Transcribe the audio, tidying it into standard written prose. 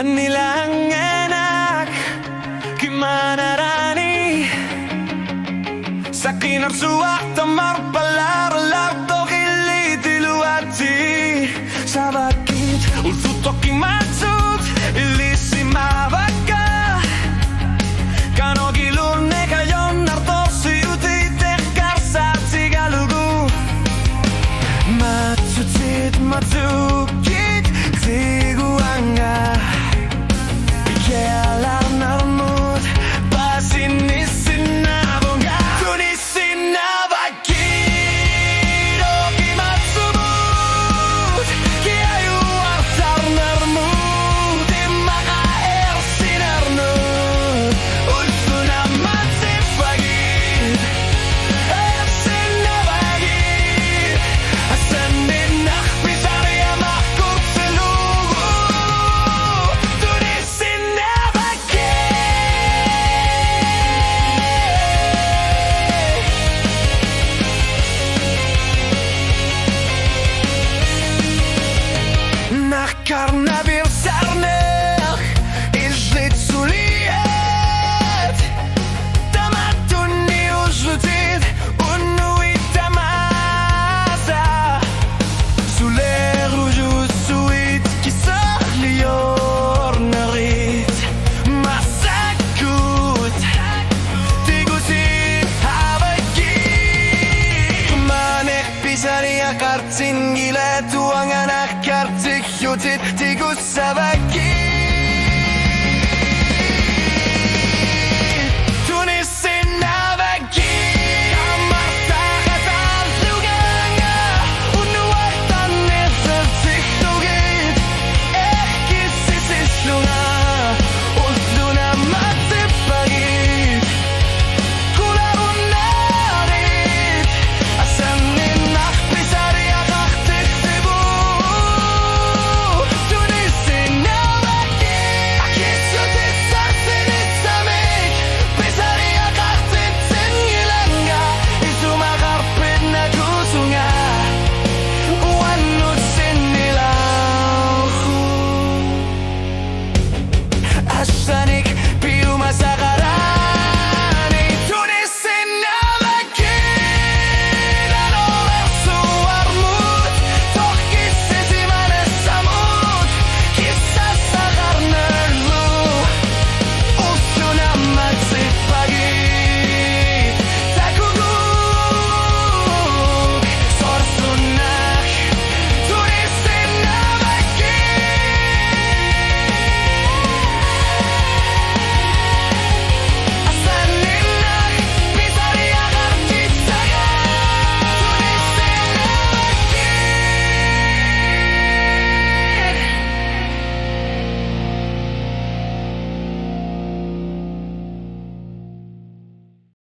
Nilang enak gimana rani sa kinarsuak tamar palar to kilitiluati sa bakit ulsutok imatsut ilisima baka kano gilune kayon nartosi uti tekar sa tigalugu matsutit matsukit tiguanga Karena birsarnek izlit suliet tamatuni uzlutit unuit tamasa suler ujus suit kisah lior nerit masakut tigusit habaki manek pisari akartin gile tuang anak kartik yutit tigus sabak